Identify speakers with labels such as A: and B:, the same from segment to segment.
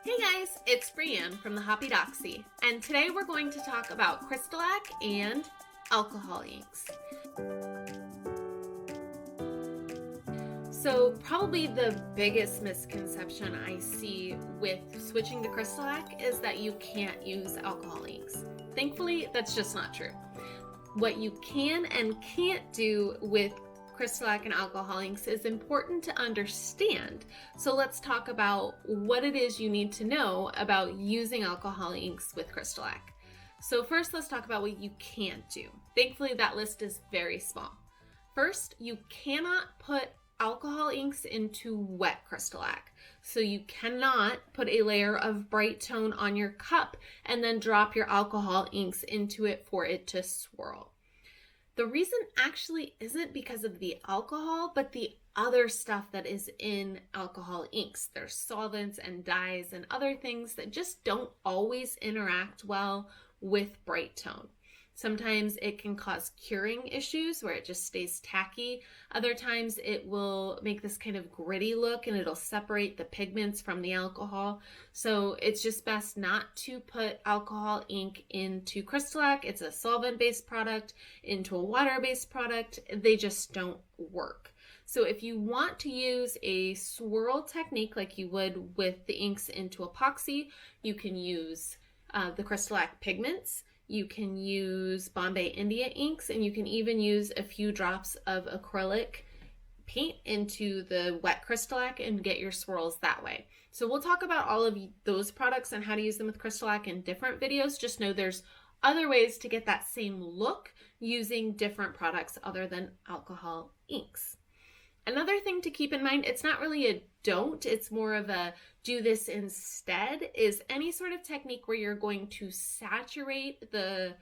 A: Hey guys, it's Brienne from the Hoppy Doxy, and today we're going to talk about Crystalac and alcohol inks. So probably the biggest misconception I see with switching to Crystalac is that you can't use alcohol inks. Thankfully, that's just not true. What you can and can't do with Crystalac and alcohol inks is important to understand. So let's talk about what it is you need to know about using alcohol inks with Crystalac. So first, let's talk about what you can't do. Thankfully, that list is very small. First, you cannot put alcohol inks into wet Crystalac. So you cannot put a layer of bright tone on your cup and then drop your alcohol inks into it for it to swirl. The reason actually isn't because of the alcohol, but the other stuff that is in alcohol inks. There's solvents and dyes and other things that just don't always interact well with bright tone. Sometimes it can cause curing issues where it just stays tacky. Other times it will make this kind of gritty look and it'll separate the pigments from the alcohol. So it's just best not to put alcohol ink into Crystalac. It's a solvent-based product, into a water-based product. They just don't work. So if you want to use a swirl technique like you would with the inks into epoxy, you can use the Crystalac pigments. You can use Bombay India inks, and you can even use a few drops of acrylic paint into the wet Crystalac and get your swirls that way. So we'll talk about all of those products and how to use them with Crystalac in different videos. Just know there's other ways to get that same look using different products other than alcohol inks. Another thing to keep in mind, it's not really a don't, it's more of a do this instead, is any sort of technique where you're going to saturate the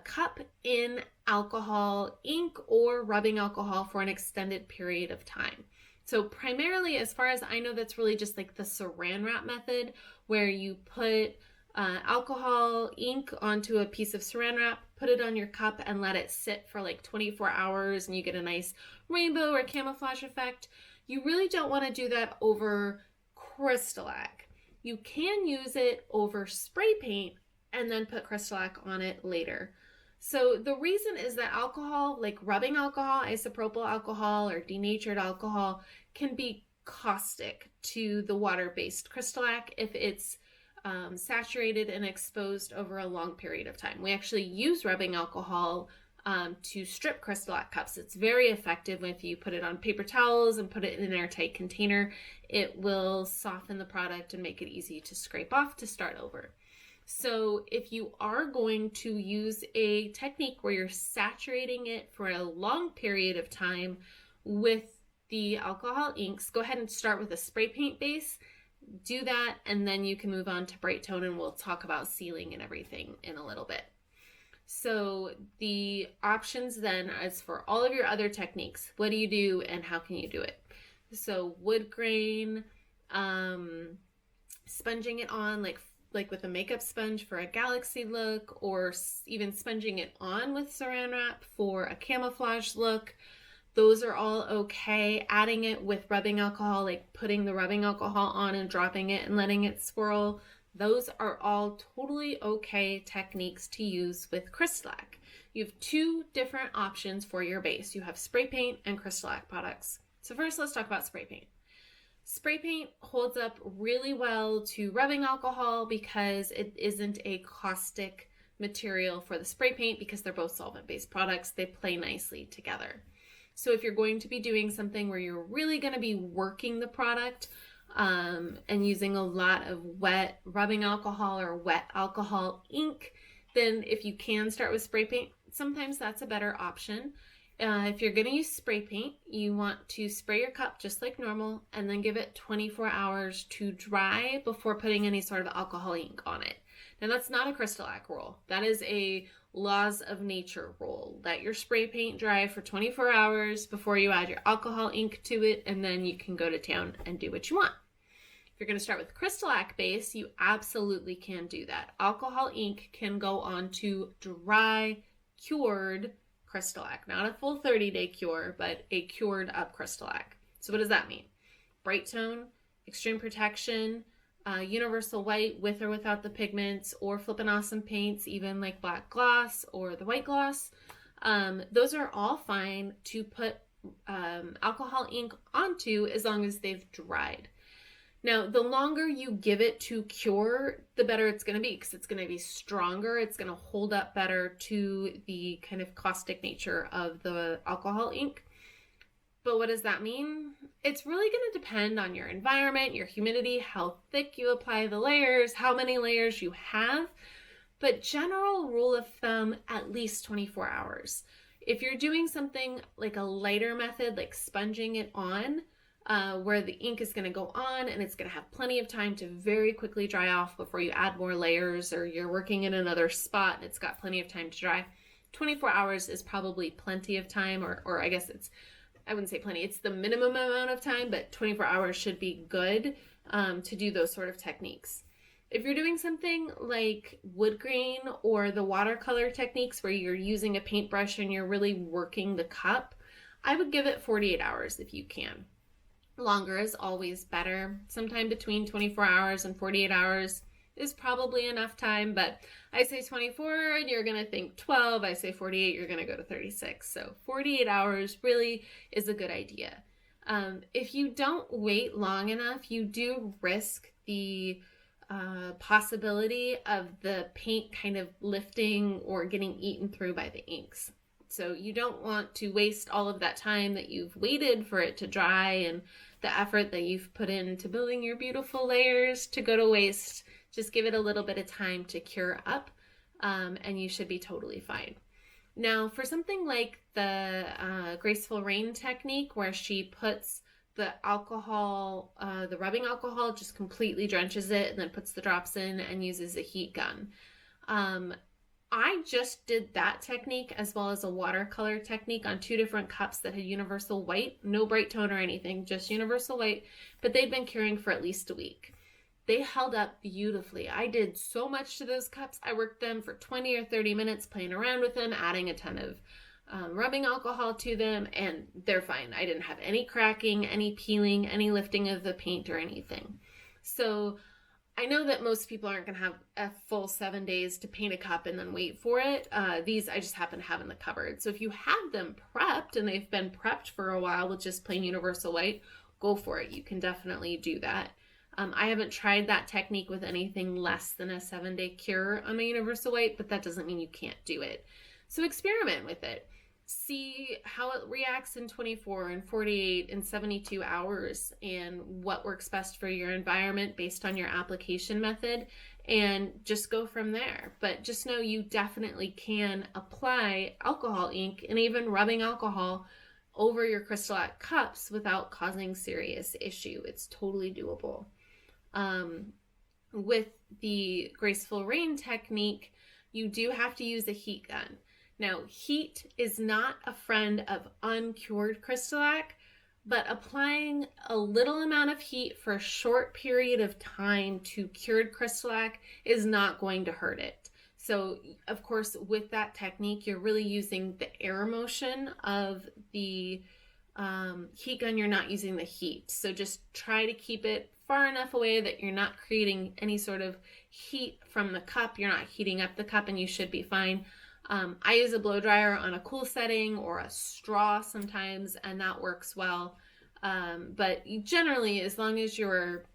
A: cup in alcohol ink or rubbing alcohol for an extended period of time. So primarily, as far as I know, that's really just like the saran wrap method where you put alcohol ink onto a piece of saran wrap, put it on your cup and let it sit for like 24 hours and you get a nice rainbow or camouflage effect. You really don't want to do that over Crystalac. You can use it over spray paint and then put Crystalac on it later. So the reason is that alcohol, like rubbing alcohol, isopropyl alcohol, or denatured alcohol, can be caustic to the water-based Crystalac if it's saturated and exposed over a long period of time. We actually use rubbing alcohol to strip Crystalac cups. It's very effective if you put it on paper towels and put it in an airtight container. It will soften the product and make it easy to scrape off to start over. So if you are going to use a technique where you're saturating it for a long period of time with the alcohol inks, go ahead and start with a spray paint base. Do that, and then you can move on to bright tone, and we'll talk about sealing and everything in a little bit. So the options then is for all of your other techniques. What do you do and how can you do it? So wood grain, sponging it on like with a makeup sponge for a galaxy look, or even sponging it on with saran wrap for a camouflage look. Those are all okay. Adding it with rubbing alcohol, like putting the rubbing alcohol on and dropping it and letting it swirl, those are all totally okay techniques to use with Crystalac. You have two different options for your base. You have spray paint and Crystalac products. So first, let's talk about spray paint. Spray paint holds up really well to rubbing alcohol because it isn't a caustic material for the spray paint because they're both solvent-based products. They play nicely together. So if you're going to be doing something where you're really going to be working the product and using a lot of wet rubbing alcohol or wet alcohol ink, then if you can start with spray paint, sometimes that's a better option. If you're going to use spray paint, you want to spray your cup just like normal and then give it 24 hours to dry before putting any sort of alcohol ink on it. Now that's not a Crystalac rule. That is a laws of nature rule. Let your spray paint dry for 24 hours before you add your alcohol ink to it, and then you can go to town and do what you want. If you're going to start with Crystalac base, you absolutely can do that. Alcohol ink can go on to dry, cured Crystalac. Not a full 30-day cure, but a cured up Crystalac. So what does that mean? Bright tone, extreme protection, universal white with or without the pigments, or flippin' awesome paints, even like black gloss or the white gloss. Those are all fine to put alcohol ink onto as long as they've dried. Now, the longer you give it to cure, the better it's going to be, because it's going to be stronger. It's going to hold up better to the kind of caustic nature of the alcohol ink. But what does that mean? It's really going to depend on your environment, your humidity, how thick you apply the layers, how many layers you have. But general rule of thumb, at least 24 hours. If you're doing something like a lighter method, like sponging it on, where the ink is going to go on and it's going to have plenty of time to very quickly dry off before you add more layers, or you're working in another spot and it's got plenty of time to dry, 24 hours is probably plenty of time, or I guess I wouldn't say plenty, it's the minimum amount of time, but 24 hours should be good to do those sort of techniques. If you're doing something like wood grain or the watercolor techniques where you're using a paintbrush and you're really working the cup, I would give it 48 hours if you can. Longer is always better. Sometime between 24 hours and 48 hours is probably enough time, but I say 24 and you're going to think 12. I say 48, you're going to go to 36. So 48 hours really is a good idea. If you don't wait long enough, you do risk the possibility of the paint kind of lifting or getting eaten through by the inks. So you don't want to waste all of that time that you've waited for it to dry and the effort that you've put into building your beautiful layers to go to waste. Just give it a little bit of time to cure up, and you should be totally fine. Now, for something like the Graceful Rain technique, where she puts the alcohol, the rubbing alcohol, just completely drenches it and then puts the drops in and uses a heat gun. I just did that technique as well as a watercolor technique on 2 different cups that had universal white, no bright tone or anything, just universal white, but they'd been curing for at least a week. They held up beautifully. I did so much to those cups. I worked them for 20 or 30 minutes playing around with them, adding a ton of rubbing alcohol to them, and they're fine. I didn't have any cracking, any peeling, any lifting of the paint or anything. So I know that most people aren't going to have a full 7 days to paint a cup and then wait for it. These I just happen to have in the cupboard. So if you have them prepped and they've been prepped for a while with just plain universal white, go for it. You can definitely do that. I haven't tried that technique with anything less than a 7-day cure on my universal white, but that doesn't mean you can't do it. So experiment with it. See how it reacts in 24 and 48 and 72 hours and what works best for your environment based on your application method, and just go from there. But just know you definitely can apply alcohol ink and even rubbing alcohol over your Crystalac cups without causing serious issue. It's totally doable. With the Graceful Rain technique, you do have to use a heat gun. Now, heat is not a friend of uncured Crystalac, but applying a little amount of heat for a short period of time to cured Crystalac is not going to hurt it. So, of course, with that technique, you're really using the air motion of the heat gun. You're not using the heat. So just try to keep it far enough away that you're not creating any sort of heat from the cup. You're not heating up the cup, and you should be fine. I use a blow dryer on a cool setting or a straw sometimes, and that works well. But generally, as long as your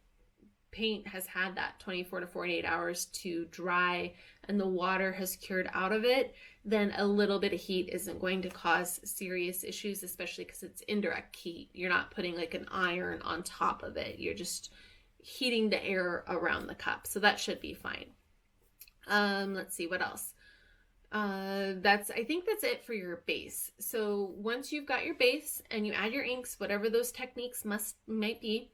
A: paint has had that 24 to 48 hours to dry and the water has cured out of it, then a little bit of heat isn't going to cause serious issues, especially because it's indirect heat. You're not putting like an iron on top of it. You're just heating the air around the cup. So that should be fine. Let's see what else. I think that's it for your base. So once you've got your base and you add your inks, whatever those techniques might be,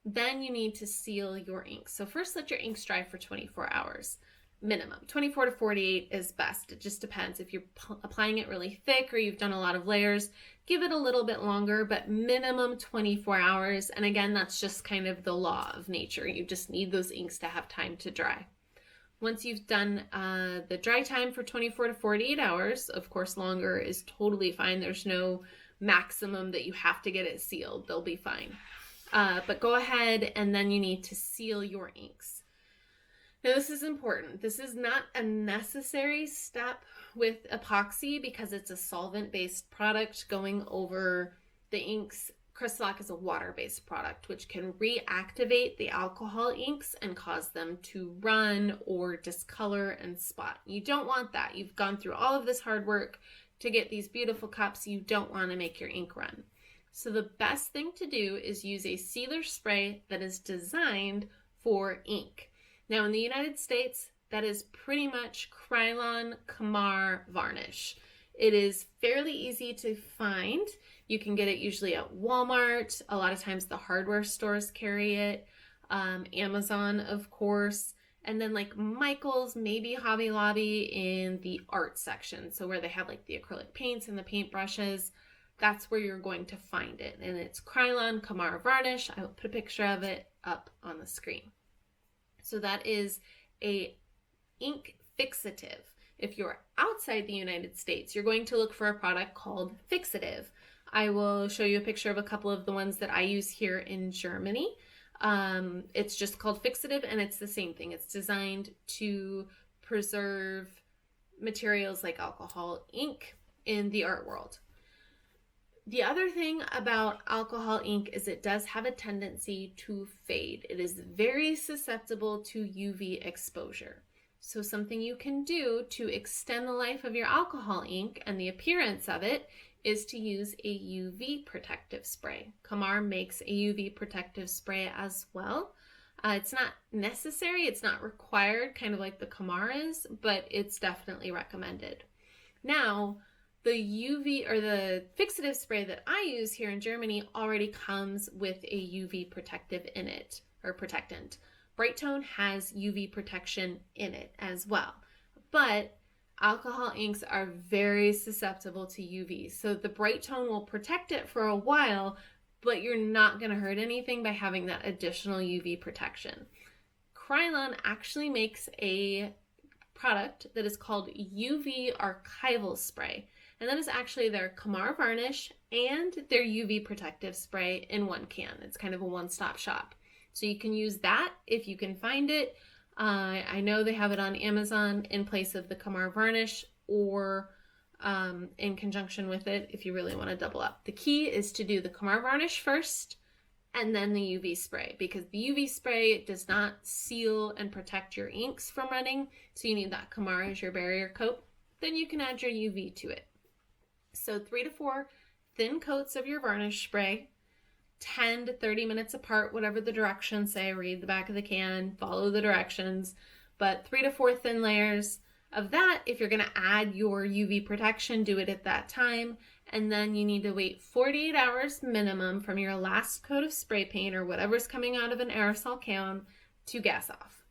A: then you need to seal your inks. So first let your inks dry for 24 hours minimum. 24 to 48 is best. It just depends. If you're applying it really thick or you've done a lot of layers, give it a little bit longer, but minimum 24 hours. And again, that's just kind of the law of nature. You just need those inks to have time to dry. Once you've done the dry time for 24 to 48 hours, of course, longer is totally fine. There's no maximum that you have to get it sealed. They'll be fine. But go ahead and then you need to seal your inks. Now this is important. This is not a necessary step with epoxy because it's a solvent-based product going over the inks. Crystalac is a water-based product, which can reactivate the alcohol inks and cause them to run or discolor and spot. You don't want that. You've gone through all of this hard work to get these beautiful cups. You don't want to make your ink run. So the best thing to do is use a sealer spray that is designed for ink. Now in the United States, that is pretty much Krylon Kamar varnish. It is fairly easy to find. You can get it usually at Walmart. A lot of times the hardware stores carry it. Amazon, of course. And then like Michael's, maybe Hobby Lobby in the art section. So where they have like the acrylic paints and the paint brushes, that's where you're going to find it. And it's Krylon Kamar varnish. I will put a picture of it up on the screen. So that is a ink fixative. If you're outside the United States, you're going to look for a product called fixative. I will show you a picture of a couple of the ones that I use here in Germany. It's just called fixative, and it's the same thing. It's designed to preserve materials like alcohol ink in the art world. The other thing about alcohol ink is it does have a tendency to fade. It is very susceptible to UV exposure. So something you can do to extend the life of your alcohol ink and the appearance of it is to use a UV protective spray. Kamar makes a UV protective spray as well. It's not necessary, it's not required, kind of like the Kamar is, but it's definitely recommended. Now, the UV or the fixative spray that I use here in Germany already comes with a UV protective in it, or protectant. Bright Tone has UV protection in it as well, but alcohol inks are very susceptible to UV. So the Bright Tone will protect it for a while, but you're not going to hurt anything by having that additional UV protection. Krylon actually makes a product that is called UV Archival Spray. And that is actually their Kamar varnish and their UV protective spray in one can. It's kind of a one-stop shop. So you can use that if you can find it. I know they have it on Amazon in place of the Kamar varnish or in conjunction with it if you really want to double up. The key is to do the Kamar varnish first and then the UV spray, because the UV spray does not seal and protect your inks from running. So you need that Kamar as your barrier coat. Then you can add your UV to it. So 3 to 4 thin coats of your varnish spray, 10 to 30 minutes apart, whatever the directions say. Read the back of the can, follow the directions, but 3 to 4 thin layers of that. If you're going to add your UV protection, do it at that time. And then you need to wait 48 hours minimum from your last coat of spray paint or whatever's coming out of an aerosol can to gas off.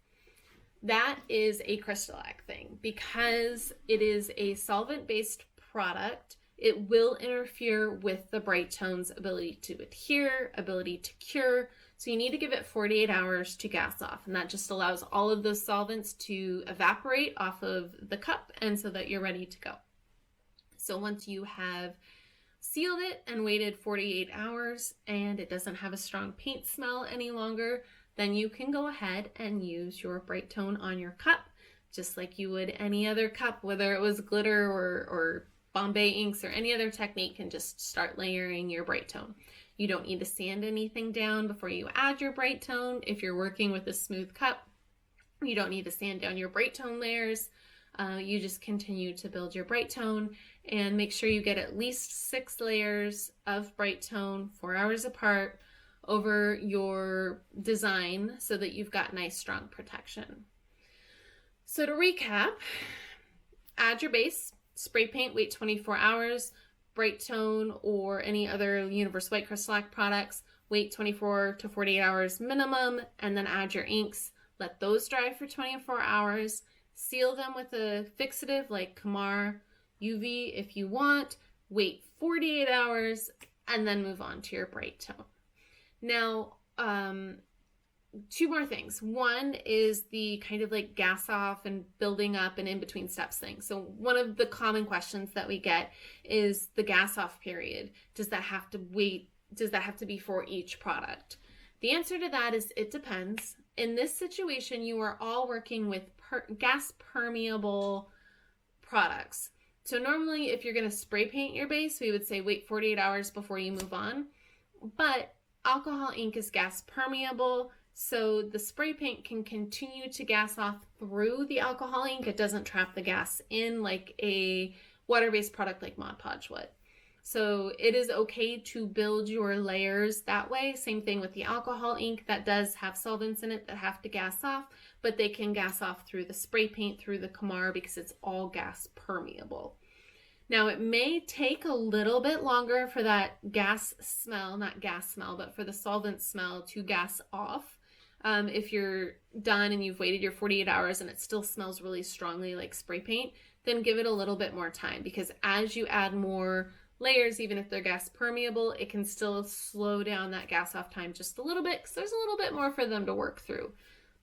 A: That is a Crystalac thing. Because it is a solvent-based product, it will interfere with the Bright Tone's ability to adhere, ability to cure. So you need to give it 48 hours to gas off. And that just allows all of those solvents to evaporate off of the cup and so that you're ready to go. So once you have sealed it and waited 48 hours and it doesn't have a strong paint smell any longer, then you can go ahead and use your Bright Tone on your cup, just like you would any other cup, whether it was glitter or Bombay inks or any other technique, and just start layering your Bright Tone. You don't need to sand anything down before you add your Bright Tone. If you're working with a smooth cup, you don't need to sand down your Bright Tone layers. You just continue to build your Bright Tone and make sure you get at least 6 layers of Bright Tone 4 hours apart over your design so that you've got nice strong protection. So to recap, add your base, spray paint, wait 24 hours, Bright Tone or any other Universe White Crystalac products, wait 24 to 48 hours minimum, and then add your inks. Let those dry for 24 hours. Seal them with a fixative like Kamar, UV if you want. Wait 48 hours, and then move on to your Bright Tone. Now, 2 more things. One is the kind of like gas off and building up and in between steps thing. So one of the common questions that we get is the gas off period. Does that have to wait? Does that have to be for each product? The answer to that is it depends. In this situation, you are all working with gas permeable products. So normally if you're going to spray paint your base, we would say wait 48 hours before you move on. But alcohol ink is gas permeable, so the spray paint can continue to gas off through the alcohol ink. It doesn't trap the gas in like a water-based product like Mod Podge would. So it is okay to build your layers that way. Same thing with the alcohol ink. That does have solvents in it that have to gas off, but they can gas off through the spray paint, through the Kamar, because it's all gas permeable. Now it may take a little bit longer for that gas smell, not gas smell, but for the solvent smell to gas off. If you're done and you've waited your 48 hours and it still smells really strongly like spray paint, then give it a little bit more time, because as you add more layers, even if they're gas permeable, it can still slow down that gas off time just a little bit, because there's a little bit more for them to work through.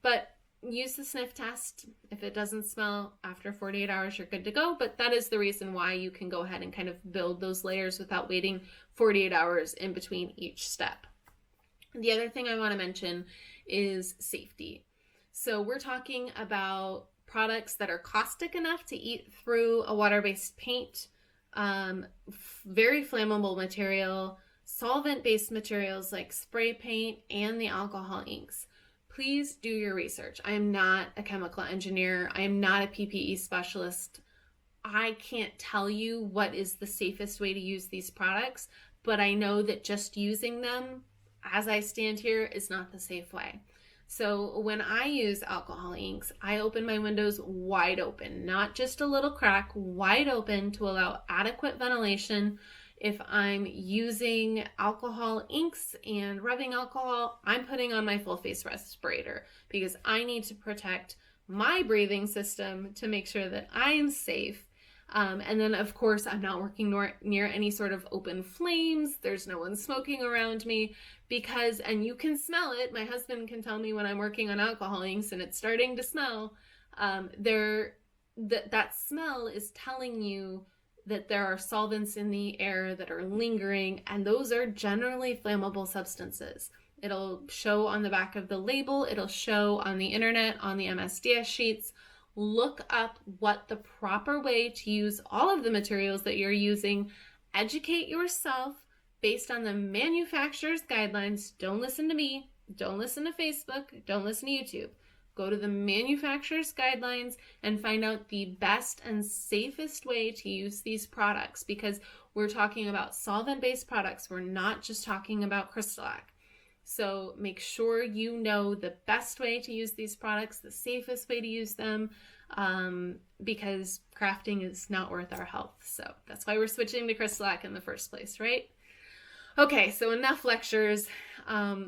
A: But use the sniff test. If it doesn't smell after 48 hours, you're good to go. But that is the reason why you can go ahead and kind of build those layers without waiting 48 hours in between each step. The other thing I want to mention is safety. So we're talking about products that are caustic enough to eat through a water-based paint, very flammable material, solvent-based materials like spray paint, and the alcohol inks. Please do your research. I am not a chemical engineer. I am not a PPE specialist. I can't tell you what is the safest way to use these products, but I know that just using them as I stand here is not the safe way. So when I use alcohol inks, I open my windows wide open, not just a little crack, wide open, to allow adequate ventilation. If I'm using alcohol inks and rubbing alcohol, I'm putting on my full face respirator, because I need to protect my breathing system to make sure that I am safe. And then of course I'm not working near any sort of open flames. There's no one smoking around me, because, and you can smell it. My husband can tell me when I'm working on alcohol inks and it's starting to smell. That smell is telling you that there are solvents in the air that are lingering, and those are generally flammable substances. It'll show on the back of the label. It'll show on the internet, on the MSDS sheets. Look up what the proper way to use all of the materials that you're using. Educate yourself based on the manufacturer's guidelines. Don't listen to me. Don't listen to Facebook. Don't listen to YouTube. Go to the manufacturer's guidelines and find out the best and safest way to use these products, because we're talking about solvent-based products. We're not just talking about Crystalac. So make sure you know the best way to use these products, the safest way to use them, because crafting is not worth our health. So that's why we're switching to Crystalac in the first place, right? Okay, so enough lectures.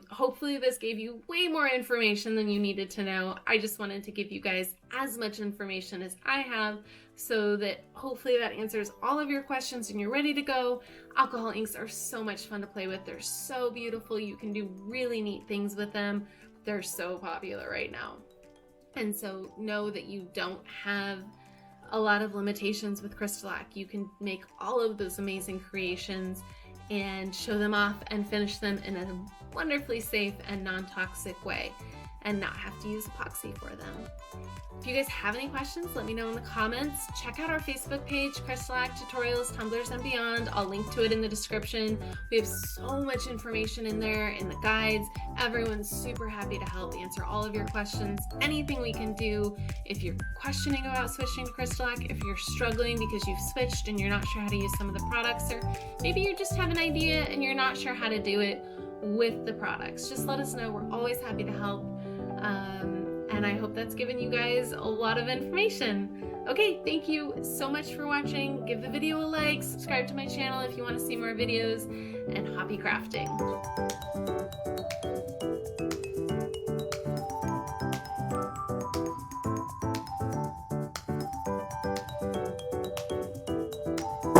A: Hopefully this gave you way more information than you needed to know. I just wanted to give you guys as much information as I have, so that hopefully that answers all of your questions and you're ready to go. Alcohol inks are so much fun to play with. They're so beautiful. You can do really neat things with them. They're so popular right now. And so know that you don't have a lot of limitations with Crystalac. You can make all of those amazing creations and show them off and finish them in a wonderfully safe and non-toxic way, and not have to use epoxy for them. If you guys have any questions, let me know in the comments. Check out our Facebook page, Crystalac Tutorials, Tumblers, and Beyond. I'll link to it in the description. We have so much information in there, in the guides. Everyone's super happy to help answer all of your questions. Anything we can do. If you're questioning about switching to Crystalac, if you're struggling because you've switched and you're not sure how to use some of the products, or maybe you just have an idea and you're not sure how to do it with the products, just let us know. We're always happy to help. And I hope that's given you guys a lot of information. Okay, thank you so much for watching. Give the video a like, subscribe to my channel if you want to see more videos, and happy crafting.